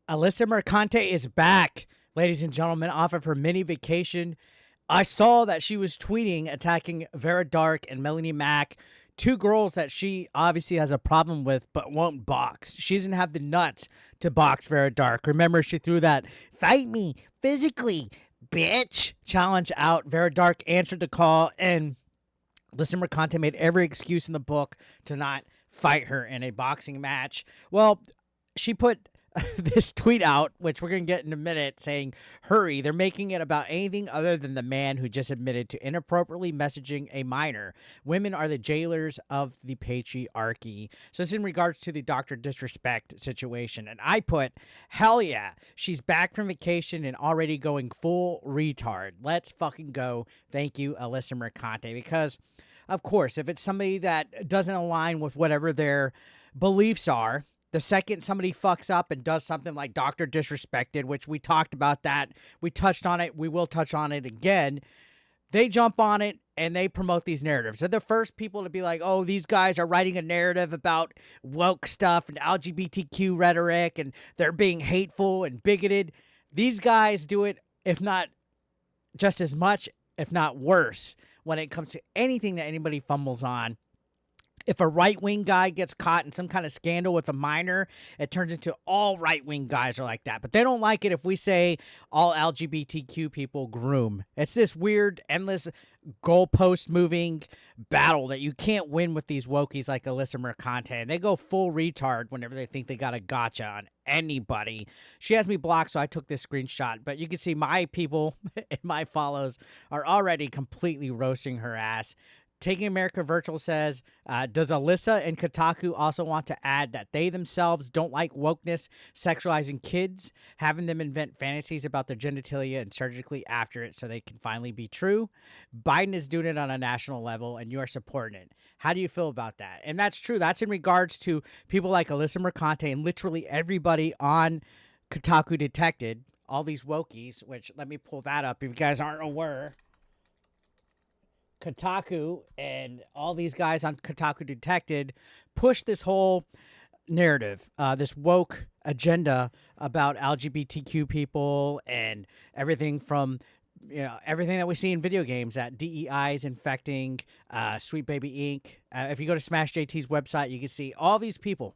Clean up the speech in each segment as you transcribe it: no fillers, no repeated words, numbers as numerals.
Alyssa Mercante is back, ladies and gentlemen, off of her mini vacation. I saw that she was tweeting attacking Vera Dark and Melanie Mack, two girls that she obviously has a problem with but won't box. She doesn't have the nuts to box Vera Dark. Remember, she threw that "fight me physically, bitch" challenge out. Vera Dark answered the call, and Alyssa Mercante made every excuse in the book to not fight her in a boxing match. Well, she put this tweet out, which we're going to get in a minute, saying, "Hurry, they're making it about anything other than the man who just admitted to inappropriately messaging a minor. Women are the jailers of the patriarchy." So it's in regards to the Dr. Disrespect situation. And I put, hell yeah, she's back from vacation and already going full retard. Let's fucking go. Thank you, Alyssa Mercante. Because, of course, if it's somebody that doesn't align with whatever their beliefs are, the second somebody fucks up and does something like Dr. Disrespected, which we talked about that, we touched on it, we will touch on it again, they jump on it and they promote these narratives. They're the first people to be like, oh, these guys are writing a narrative about woke stuff and LGBTQ rhetoric and they're being hateful and bigoted. These guys do it, if not just as much, if not worse, when it comes to anything that anybody fumbles on. If a right-wing guy gets caught in some kind of scandal with a minor, it turns into all right-wing guys are like that. But they don't like it if we say all LGBTQ people groom. It's this weird, endless, goalpost-moving battle that you can't win with these wokies like Alyssa Mercante. And they go full retard whenever they think they got a gotcha on anybody. She has me blocked, so I took this screenshot. But you can see my people and my follows are already completely roasting her ass. Taking America Virtual says, does Alyssa and Kotaku also want to add that they themselves don't like wokeness, sexualizing kids, having them invent fantasies about their genitalia and surgically after it so they can finally be true? Biden is doing it on a national level, and you are supporting it. How do you feel about that? And that's true. That's in regards to people like Alyssa Mercante and literally everybody on Kotaku Detected, all these wokies, which let me pull that up if you guys aren't aware. Kotaku and all these guys on Kotaku Detected push this whole narrative, this woke agenda about LGBTQ people and everything from, everything that we see in video games that DEI is infecting, Sweet Baby Inc. If you go to Smash JT's website, you can see all these people.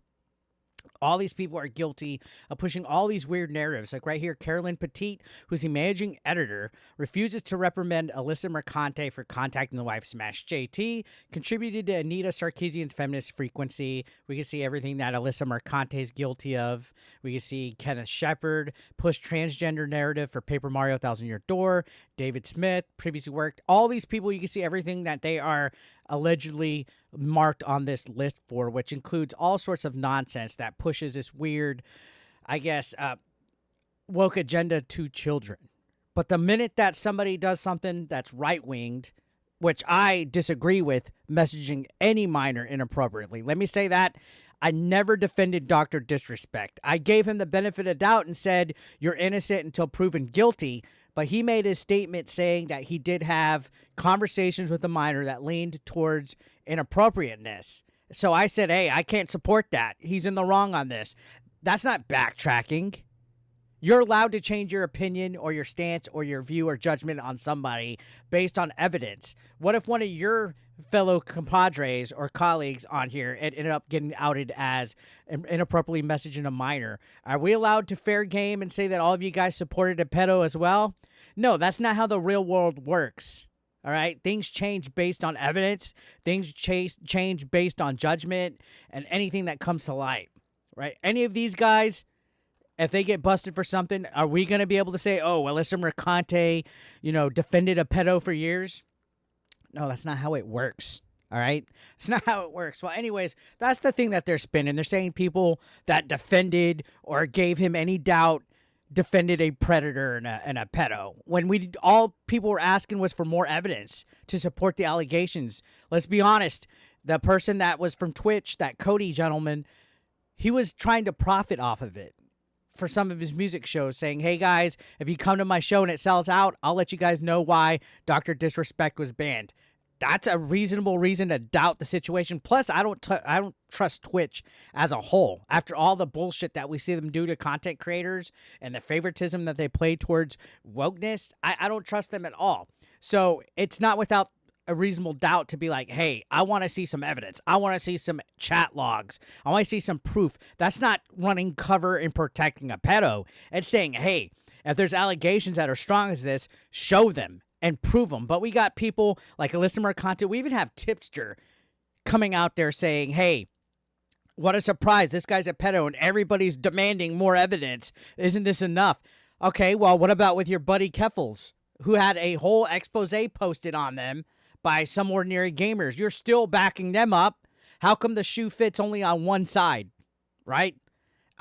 All these people are guilty of pushing all these weird narratives. Like right here, Carolyn Petit, who's the managing editor, refuses to reprimand Alyssa Mercante for contacting the wife Smash JT, contributed to Anita Sarkeesian's feminist frequency. We can see everything that Alyssa Mercante is guilty of. We can see Kenneth Shepard push transgender narrative for Paper Mario Thousand Year Door. David Smith previously worked. All these people, you can see everything that they are allegedly marked on this list for, which includes all sorts of nonsense that pushes this weird, I guess, woke agenda to children. But the minute that somebody does something that's right-winged, which I disagree with, messaging any minor inappropriately. Let me say that. I never defended Dr. Disrespect. I gave him the benefit of doubt and said, you're innocent until proven guilty. But he made his statement saying that he did have conversations with a minor that leaned towards inappropriateness. So I said, hey, I can't support that. He's in the wrong on this. That's not backtracking. You're allowed to change your opinion or your stance or your view or judgment on somebody based on evidence. What if one of your fellow compadres or colleagues on here ended up getting outed as inappropriately messaging a minor? Are we allowed to fair game and say that all of you guys supported a pedo as well? No, that's not how the real world works. All right? Things change based on evidence. Things change based on judgment and anything that comes to light. Right? Any of these guys, if they get busted for something, are we going to be able to say, oh, Alyssa Mercante, defended a pedo for years? No, that's not how it works. All right? It's not how it works. Well, anyways, that's the thing that they're spinning. They're saying people that defended or gave him any doubt defended a predator and a pedo. When all people were asking was for more evidence to support the allegations. Let's be honest. The person that was from Twitch, that Cody gentleman, he was trying to profit off of it for some of his music shows, saying, hey guys, if you come to my show and it sells out, I'll let you guys know why Dr. Disrespect was banned. that's a reasonable reason to doubt the situation. Plus, I don't trust Twitch as a whole. After all the bullshit that we see them do to content creators and the favoritism that they play towards wokeness, I don't trust them at all. So it's not without a reasonable doubt to be like, hey, I want to see some evidence. I want to see some chat logs. I want to see some proof. That's not running cover and protecting a pedo. It's saying, hey, if there's allegations that are strong as this, show them and prove them. But we got people like Alyssa Mercante. We even have Tipster coming out there saying, hey, what a surprise. This guy's a pedo and everybody's demanding more evidence. Isn't this enough? Okay, well, what about with your buddy Keffels, who had a whole expose posted on them by some ordinary gamers? You're still backing them up. How come the shoe fits only on one side, right?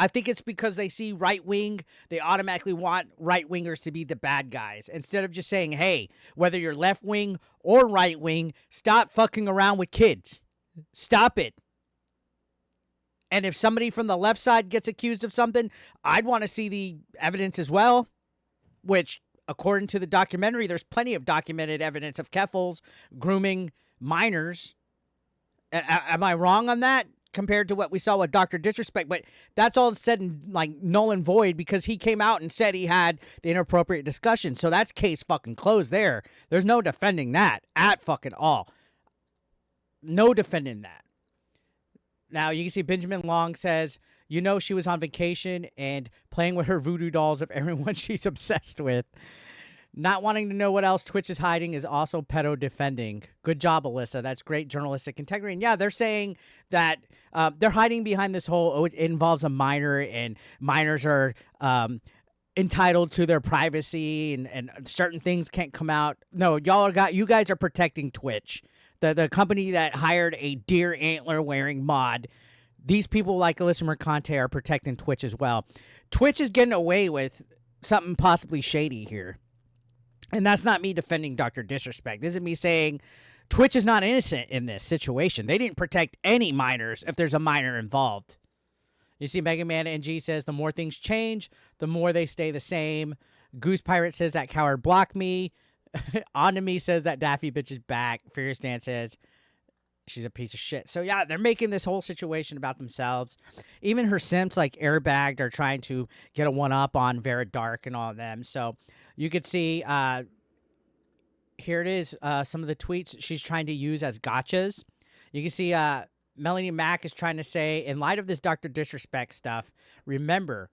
I think it's because they see right-wing, they automatically want right-wingers to be the bad guys. Instead of just saying, hey, whether you're left-wing or right-wing, stop fucking around with kids. Stop it. And if somebody from the left side gets accused of something, I'd want to see the evidence as well, which, according to the documentary, there's plenty of documented evidence of Keffels grooming minors. Am I wrong on that? Compared to what we saw with Dr. Disrespect, but that's all said and like null and void because he came out and said he had the inappropriate discussion. So that's case fucking closed there. There's no defending that at fucking all. No defending that. Now you can see Benjamin Long says, you know, she was on vacation and playing with her voodoo dolls of everyone she's obsessed with. Not wanting to know what else Twitch is hiding is also pedo defending. Good job, Alyssa. That's great journalistic integrity. And yeah, they're saying that they're hiding behind this whole, oh, it involves a minor and minors are entitled to their privacy and certain things can't come out. No, you guys are protecting Twitch. The company that hired a deer antler wearing mod. These people like Alyssa Mercante are protecting Twitch as well. Twitch is getting away with something possibly shady here. And that's not me defending Dr. Disrespect. This is me saying Twitch is not innocent in this situation. They didn't protect any minors if there's a minor involved. You see, Mega Man NG says the more things change, the more they stay the same. Goose Pirate says that coward blocked me. On to me says that Daffy bitch is back. Furious Dan says she's a piece of shit. So yeah, they're making this whole situation about themselves. Even her simps like Airbagged are trying to get a one-up on Vera Dark and all of them. So you could see, here it is, some of the tweets she's trying to use as gotchas. You can see Melanie Mack is trying to say, in light of this Dr. Disrespect stuff, remember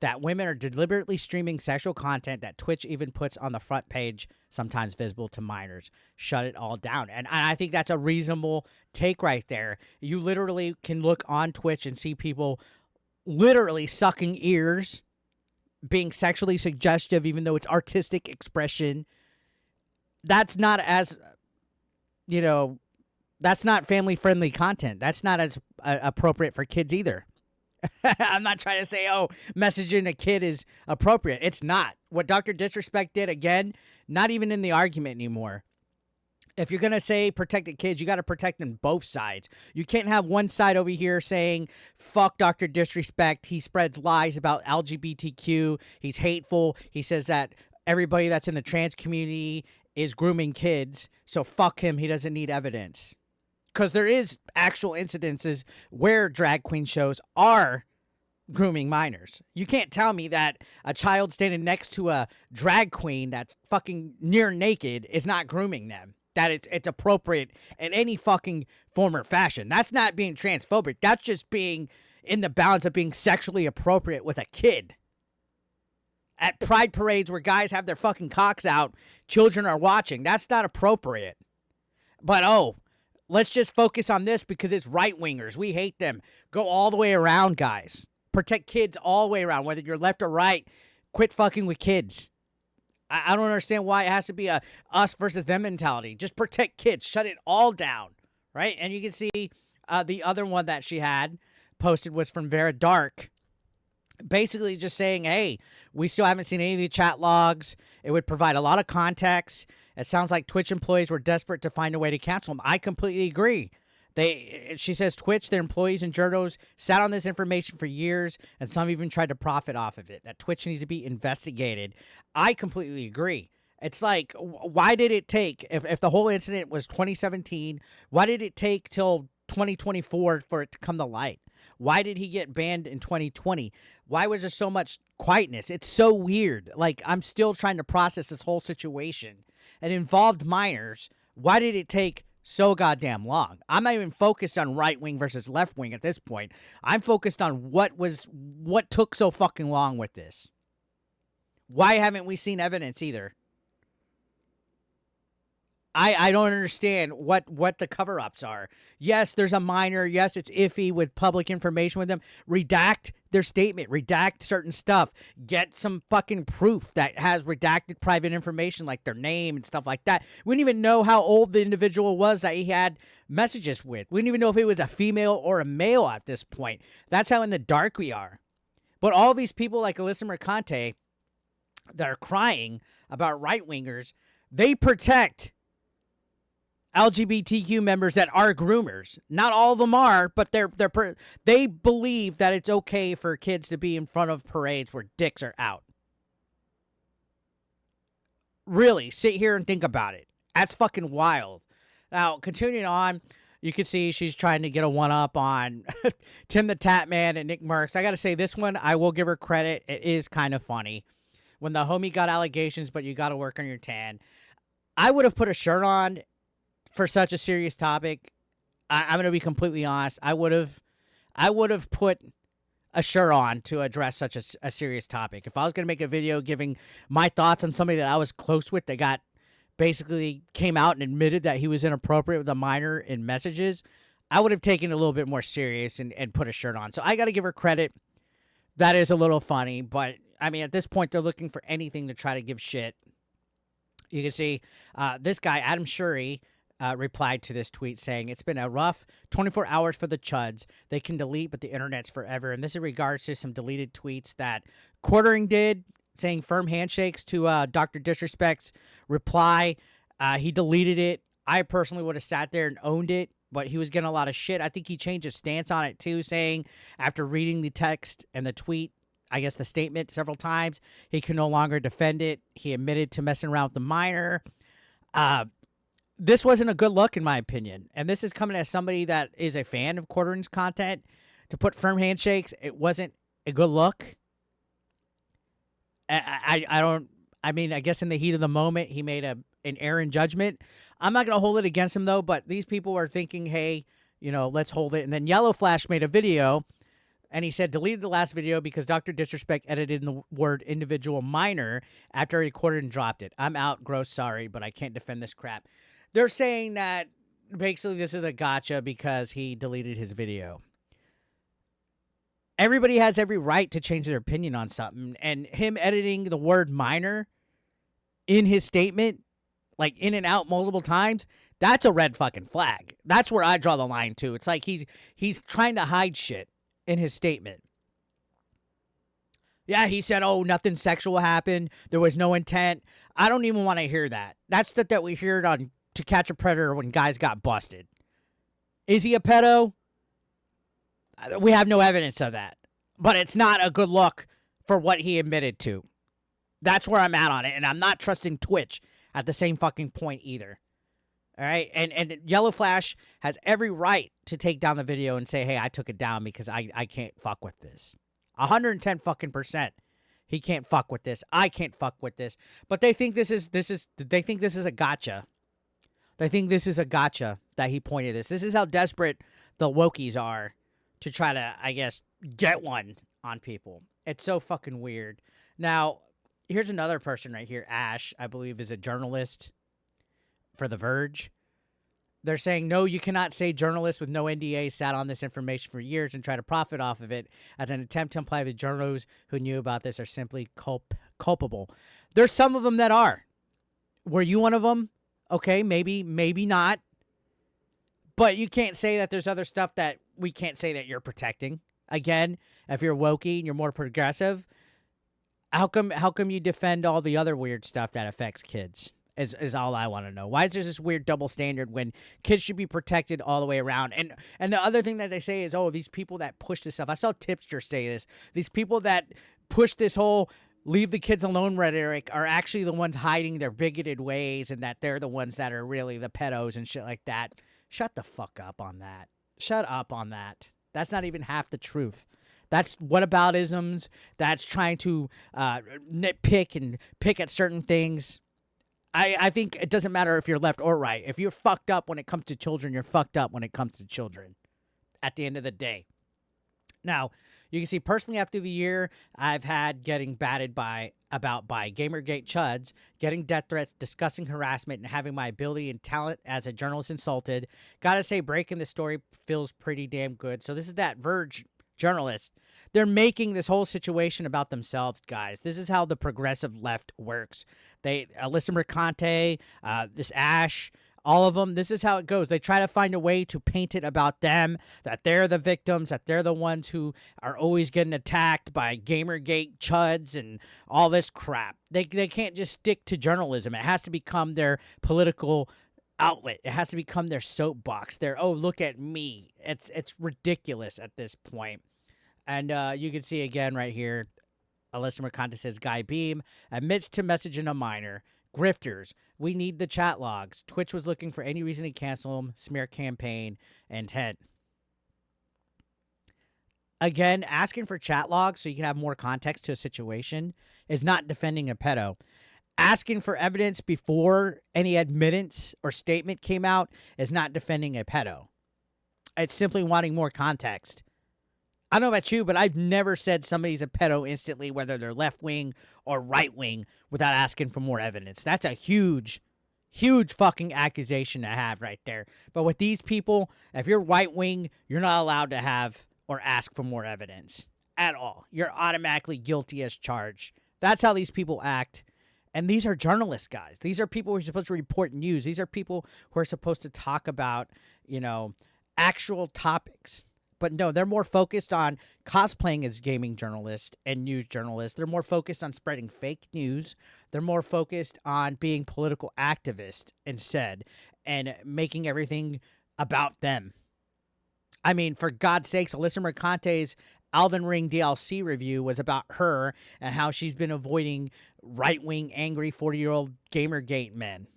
that women are deliberately streaming sexual content that Twitch even puts on the front page, sometimes visible to minors. Shut it all down. And I think that's a reasonable take right there. You literally can look on Twitch and see people literally sucking ears, being sexually suggestive, even though it's artistic expression. That's not as, you know, that's not family-friendly content. That's not as appropriate for kids either. I'm not trying to say, oh, messaging a kid is appropriate. It's not. What Dr. Disrespect did, again, not even in the argument anymore. If you're going to say protect the kids, you got to protect them both sides. You can't have one side over here saying, fuck Dr. Disrespect. He spreads lies about LGBTQ. He's hateful. He says that everybody that's in the trans community is grooming kids. So fuck him. He doesn't need evidence. Because there is actual incidences where drag queen shows are grooming minors. You can't tell me that a child standing next to a drag queen that's fucking near naked is not grooming them. That it's appropriate in any fucking form or fashion. That's not being transphobic. That's just being in the balance of being sexually appropriate with a kid. At pride parades where guys have their fucking cocks out, children are watching. That's not appropriate. But, oh, let's just focus on this because it's right-wingers. We hate them. Go all the way around, guys. Protect kids all the way around, whether you're left or right. Quit fucking with kids. I don't understand why it has to be a us versus them mentality. Just protect kids. Shut it all down, right? And you can see the other one that she had posted was from Vera Dark. Basically just saying, hey, we still haven't seen any of the chat logs. It would provide a lot of context. It sounds like Twitch employees were desperate to find a way to cancel them. I completely agree. She says Twitch, their employees and journos sat on this information for years, and some even tried to profit off of it. That Twitch needs to be investigated. I completely agree. It's like, why did it take, if the whole incident was 2017, why did it take till 2024 for it to come to light? Why did he get banned in 2020? Why was there so much quietness? It's so weird. Like, I'm still trying to process this whole situation. It involved minors. Why did it take so goddamn long? I'm not even focused on right wing versus left wing at this point. I'm focused on what took so fucking long with this. Why haven't we seen evidence either? I don't understand what the cover-ups are. Yes, there's a minor. Yes, it's iffy with public information with them. Redact their statement. Redact certain stuff. Get some fucking proof that has redacted private information like their name and stuff like that. We didn't even know how old the individual was that he had messages with. We didn't even know if he was a female or a male at this point. That's how in the dark we are. But all these people like Alyssa Mercante that are crying about right-wingers, they protect LGBTQ members that are groomers. Not all of them are, but they believe that it's okay for kids to be in front of parades where dicks are out. Really, sit here and think about it. That's fucking wild. Now, continuing on, you can see she's trying to get a one-up on Tim the Tatman and Nick Merckx. I got to say, this one, I will give her credit. It is kind of funny. When the homie got allegations, but you got to work on your tan. I would have put a shirt on for such a serious topic. I'm going to be completely honest. I would have put a shirt on to address such a serious topic. If I was going to make a video giving my thoughts on somebody that I was close with that got basically came out and admitted that he was inappropriate with a minor in messages, I would have taken it a little bit more serious and put a shirt on. So I got to give her credit. That is a little funny, but I mean, at this point, they're looking for anything to try to give shit. You can see this guy, Adam Shuri, replied to this tweet saying, "It's been a rough 24 hours for the chuds. They can delete, but the internet's forever." And this is in regards to some deleted tweets that Quartering did, saying firm handshakes to Dr. Disrespect's reply. He deleted it. I personally would have sat there and owned it, but he was getting a lot of shit. I think he changed his stance on it too, saying after reading the text and the tweet, I guess the statement several times, he can no longer defend it. He admitted to messing around with the minor. This wasn't a good look, in my opinion. And this is coming as somebody that is a fan of Quartering's content. To put firm handshakes, it wasn't a good look. I mean, I guess in the heat of the moment, he made an error in judgment. I'm not going to hold it against him, though, but these people are thinking, hey, let's hold it. And then Yellow Flash made a video, and he said, deleted the last video because Dr. Disrespect edited in the word individual minor after he recorded and dropped it. I'm out, gross, sorry, but I can't defend this crap. They're saying that basically this is a gotcha because he deleted his video. Everybody has every right to change their opinion on something, and him editing the word minor in his statement, like in and out multiple times, that's a red fucking flag. That's where I draw the line too. It's like he's trying to hide shit in his statement. Yeah, he said, oh, nothing sexual happened. There was no intent. I don't even want to hear that. That's stuff that we heard on To Catch a Predator when guys got busted. Is he a pedo? We have no evidence of that. But it's not a good look for what he admitted to. That's where I'm at on it. And I'm not trusting Twitch at the same fucking point either. All right? And Yellow Flash has every right to take down the video and say, hey, I took it down because I can't fuck with this. 110 fucking %. He can't fuck with this. I can't fuck with this. But they think this is a gotcha. They think this is a gotcha that he pointed this. This is how desperate the wokies are to try to, I guess, get one on people. It's so fucking weird. Now, here's another person right here. Ash, I believe, is a journalist for The Verge. They're saying, no, you cannot say journalists with no NDA sat on this information for years and try to profit off of it as an attempt to imply the journalists who knew about this are simply culpable. There's some of them that are. Were you one of them? Okay, maybe not. But you can't say that there's other stuff that we can't say that you're protecting. Again, if you're wokey and you're more progressive, how come you defend all the other weird stuff that affects kids? Is all I want to know. Why is there this weird double standard when kids should be protected all the way around? And the other thing that they say is, oh, these people that push this stuff. I saw Tipster say this. These people that push this whole leave the kids alone rhetoric are actually the ones hiding their bigoted ways, and that they're the ones that are really the pedos and shit like that. Shut the fuck up on that. Shut up on that. That's not even half the truth. That's whataboutisms. That's trying to nitpick and pick at certain things. I think it doesn't matter if you're left or right. If you're fucked up when it comes to children, you're fucked up when it comes to children at the end of the day. Now, you can see personally after the year, I've had getting batted by Gamergate chuds, getting death threats, discussing harassment, and having my ability and talent as a journalist insulted. Gotta say, breaking the story feels pretty damn good. So this is that Verge journalist. They're making this whole situation about themselves, guys. This is how the progressive left works. Alyssa Mercante, this Ash, all of them, this is how it goes. They try to find a way to paint it about them, that they're the victims, that they're the ones who are always getting attacked by Gamergate chuds and all this crap. They can't just stick to journalism. It has to become their political outlet. It has to become their soapbox. Their, oh, look at me. It's ridiculous at this point. And you can see again right here, Alyssa Mercante says, Guy Beam admits to messaging a minor. Grifters, we need the chat logs. Twitch was looking for any reason to cancel them. Smear campaign intent. Again, asking for chat logs so you can have more context to a situation is not defending a pedo. Asking for evidence before any admittance or statement came out is not defending a pedo. It's simply wanting more context. I don't know about you, but I've never said somebody's a pedo instantly, whether they're left-wing or right-wing, without asking for more evidence. That's a huge, huge fucking accusation to have right there. But with these people, if you're right-wing, you're not allowed to have or ask for more evidence at all. You're automatically guilty as charged. That's how these people act. And these are journalists, guys. These are people who are supposed to report news. These are people who are supposed to talk about, actual topics. But no, they're more focused on cosplaying as gaming journalists and news journalists. They're more focused on spreading fake news. They're more focused on being political activists instead and making everything about them. I mean, for God's sakes, Alyssa Mercante's Elden Ring DLC review was about her and how she's been avoiding right-wing, angry 40-year-old Gamergate men.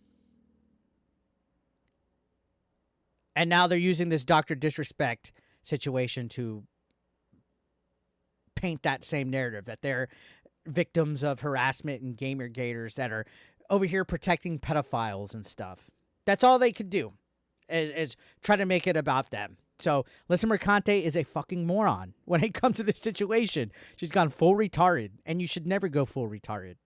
And now they're using this Dr. Disrespect situation to paint that same narrative, that they're victims of harassment and Gamergaters that are over here protecting pedophiles and stuff. That's all they could do is try to make it about them. So Alyssa Mercante is a fucking moron when it comes to this situation. She's gone full retarded, and you should never go full retarded.